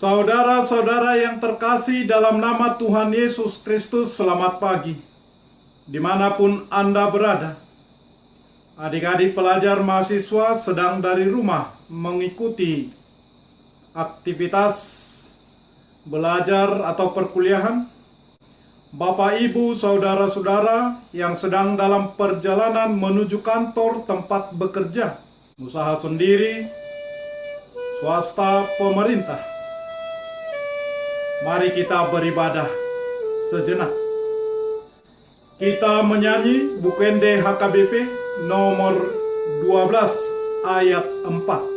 Saudara-saudara yang terkasih dalam nama Tuhan Yesus Kristus, selamat pagi. Dimanapun Anda berada, adik-adik pelajar mahasiswa sedang dari rumah mengikuti aktivitas belajar atau perkuliahan. Bapak, Ibu, saudara-saudara yang sedang dalam perjalanan menuju kantor tempat bekerja, usaha sendiri, swasta, pemerintah. Mari kita beribadah sejenak. Kita menyanyi Bukende HKBP nomor 12 ayat 4.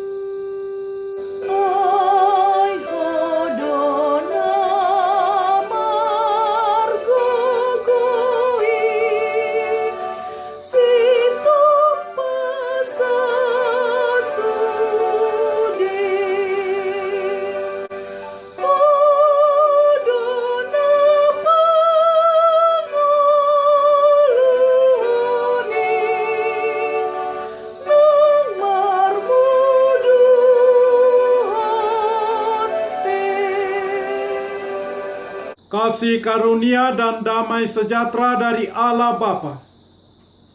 Kasih karunia dan damai sejahtera dari Allah Bapa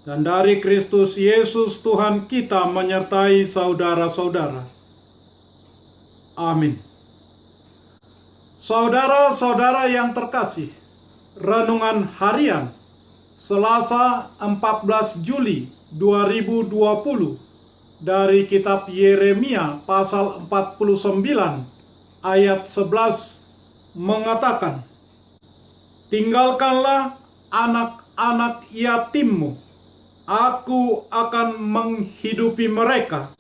dan dari Kristus Yesus Tuhan kita menyertai saudara-saudara. Amin. Saudara-saudara yang terkasih, renungan harian Selasa 14 Juli 2020 dari kitab Yeremia pasal 49 ayat 11 mengatakan, "Tinggalkanlah anak-anak yatimmu, aku akan menghidupi mereka.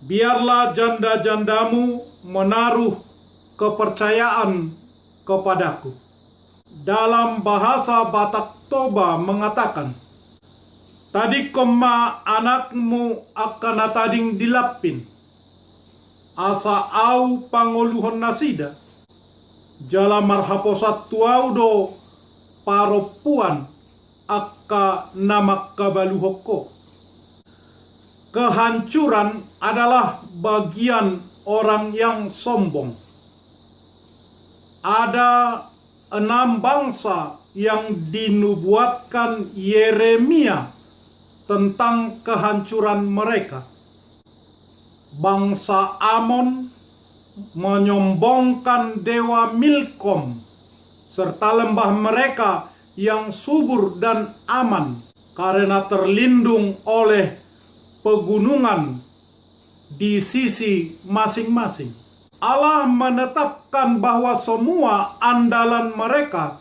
Biarlah janda-jandamu menaruh kepercayaan kepadaku." Dalam bahasa Batak Toba mengatakan, "Tadi koma anakmu akan tading dilapin, asa au pangoluhon nasida. Jala marhaposat tuaudo paropuan akka namak kabaluhoko." Kehancuran adalah bagian orang yang sombong. Ada 6 bangsa yang dinubuatkan Yeremia tentang kehancuran mereka. Bangsa Amon menyombongkan dewa Milkom serta lembah mereka yang subur dan aman karena terlindung oleh pegunungan di sisi masing-masing. Allah menetapkan bahwa semua andalan mereka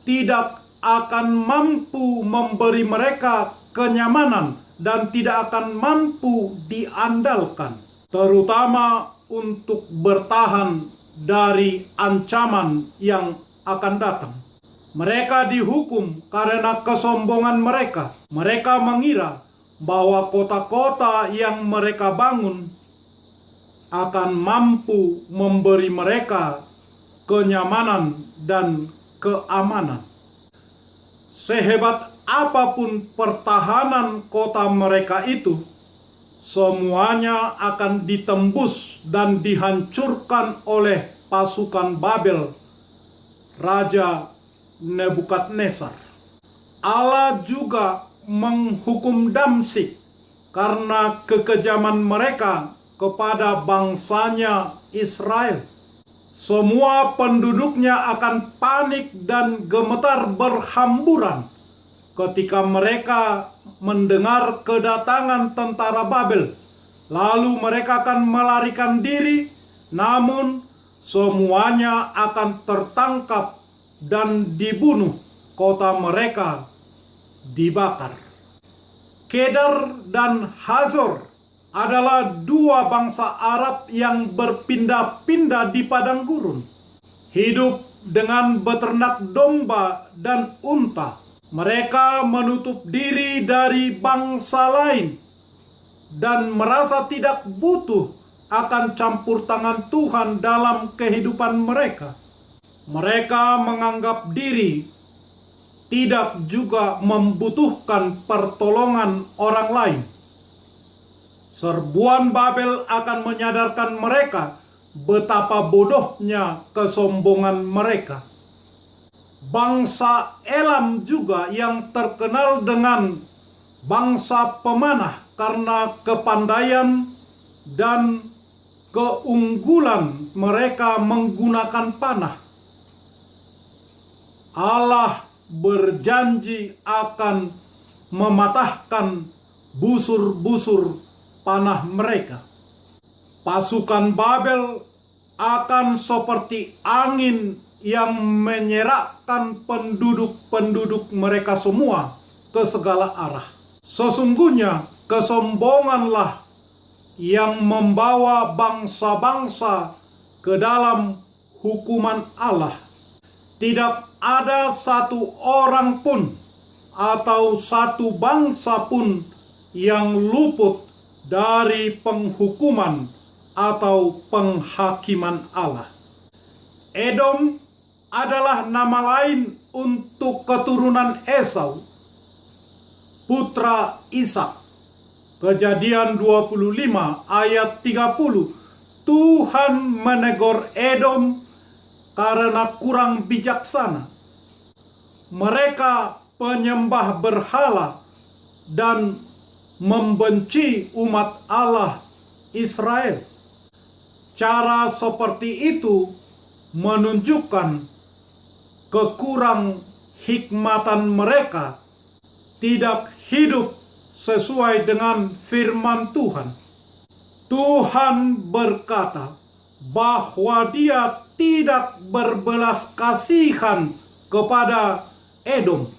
tidak akan mampu memberi mereka kenyamanan dan tidak akan mampu diandalkan, terutama untuk bertahan dari ancaman yang akan datang. Mereka dihukum karena kesombongan mereka. Mereka mengira bahwa kota-kota yang mereka bangun akan mampu memberi mereka kenyamanan dan keamanan. Sehebat apapun pertahanan kota mereka itu, semuanya akan ditembus dan dihancurkan oleh pasukan Babel, Raja Nebukadnezar. Allah juga menghukum Damsyik karena kekejaman mereka kepada bangsanya Israel. Semua penduduknya akan panik dan gemetar berhamburan ketika mereka mendengar kedatangan tentara Babel. Lalu mereka akan melarikan diri, namun semuanya akan tertangkap dan dibunuh. Kota mereka dibakar. Kedar dan Hazor adalah 2 bangsa Arab yang berpindah-pindah di padang gurun, hidup dengan beternak domba dan unta. Mereka menutup diri dari bangsa lain dan merasa tidak butuh akan campur tangan Tuhan dalam kehidupan mereka. Mereka menganggap diri tidak juga membutuhkan pertolongan orang lain. Serbuan Babel akan menyadarkan mereka betapa bodohnya kesombongan mereka. Bangsa Elam juga yang terkenal dengan bangsa pemanah karena kepandaian dan keunggulan mereka menggunakan panah. Allah berjanji akan mematahkan busur-busur panah mereka. Pasukan Babel akan seperti angin yang menyerahkan penduduk-penduduk mereka semua ke segala arah. Sesungguhnya kesombonganlah yang membawa bangsa-bangsa ke dalam hukuman Allah. Tidak ada satu orang pun atau satu bangsa pun yang luput dari penghukuman atau penghakiman Allah. Edom adalah nama lain untuk keturunan Esau, putra Ishak. Kejadian 25 ayat 30. Tuhan menegur Edom karena kurang bijaksana. Mereka penyembah berhala dan membenci umat Allah Israel. Cara seperti itu menunjukkan kekurang hikmatan mereka, tidak hidup sesuai dengan firman Tuhan. Tuhan berkata bahwa Dia tidak berbelas kasihan kepada Edom,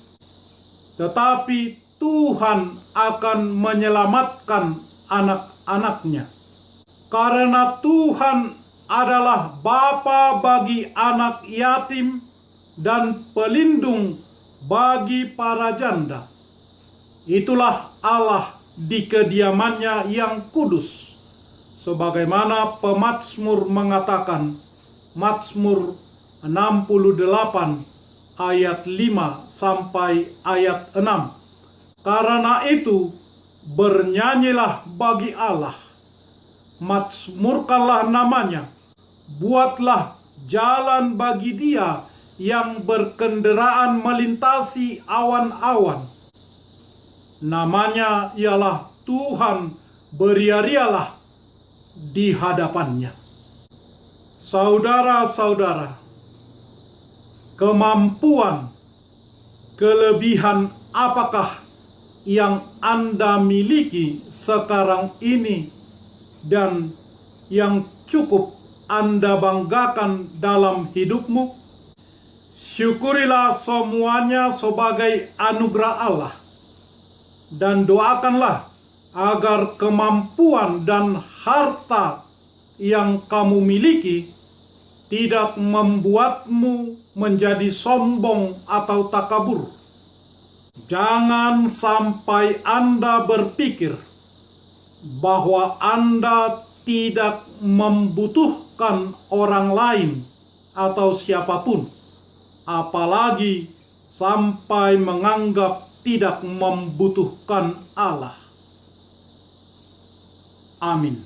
tetapi Tuhan akan menyelamatkan anak-anaknya. Karena Tuhan adalah Bapa bagi anak yatim dan pelindung bagi para janda. Itulah Allah di kediamannya yang kudus. Sebagaimana pemazmur mengatakan, Mazmur 68 ayat 5 sampai ayat 6. Karena itu bernyanyilah bagi Allah, mazmurkanlah namanya, buatlah jalan bagi Dia yang berkendaraan melintasi awan-awan. Namanya ialah Tuhan, beria-rialah di hadapannya. Saudara-saudara, kemampuan, kelebihan apakah yang Anda miliki sekarang ini dan yang cukup Anda banggakan dalam hidupmu? Syukurilah semuanya sebagai anugerah Allah, dan doakanlah agar kemampuan dan harta yang kamu miliki tidak membuatmu menjadi sombong atau takabur. Jangan sampai Anda berpikir bahwa Anda tidak membutuhkan orang lain atau siapapun, apalagi sampai menganggap tidak membutuhkan Allah. Amin.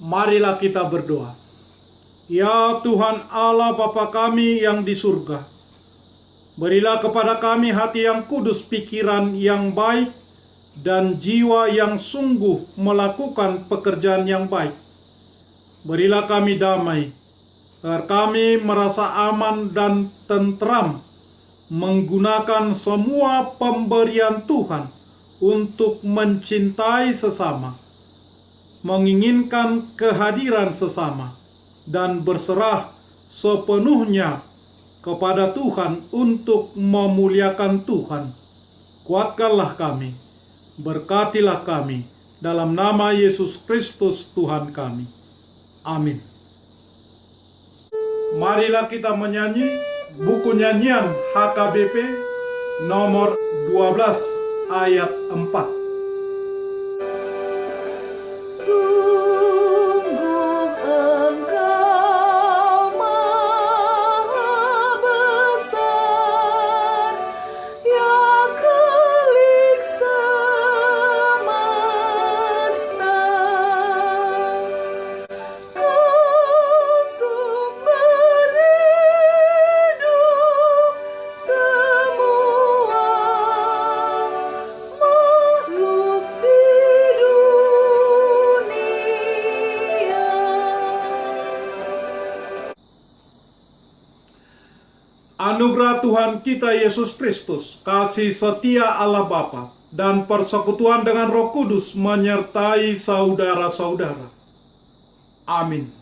Marilah kita berdoa. Ya Tuhan Allah Bapa kami yang di surga, berilah kepada kami hati yang kudus, pikiran yang baik, dan jiwa yang sungguh melakukan pekerjaan yang baik. Berilah kami damai, agar kami merasa aman dan tentram, menggunakan semua pemberian Tuhan untuk mencintai sesama, menginginkan kehadiran sesama, dan berserah sepenuhnya kepada Tuhan untuk memuliakan Tuhan. Kuatkanlah kami, berkatilah kami, dalam nama Yesus Kristus Tuhan kami. Amin. Marilah kita menyanyi buku nyanyian HKBP nomor 12 ayat 4. Kau Anugerah Tuhan kita Yesus Kristus, kasih setia Allah Bapa, dan persekutuan dengan Roh Kudus menyertai saudara-saudara. Amin.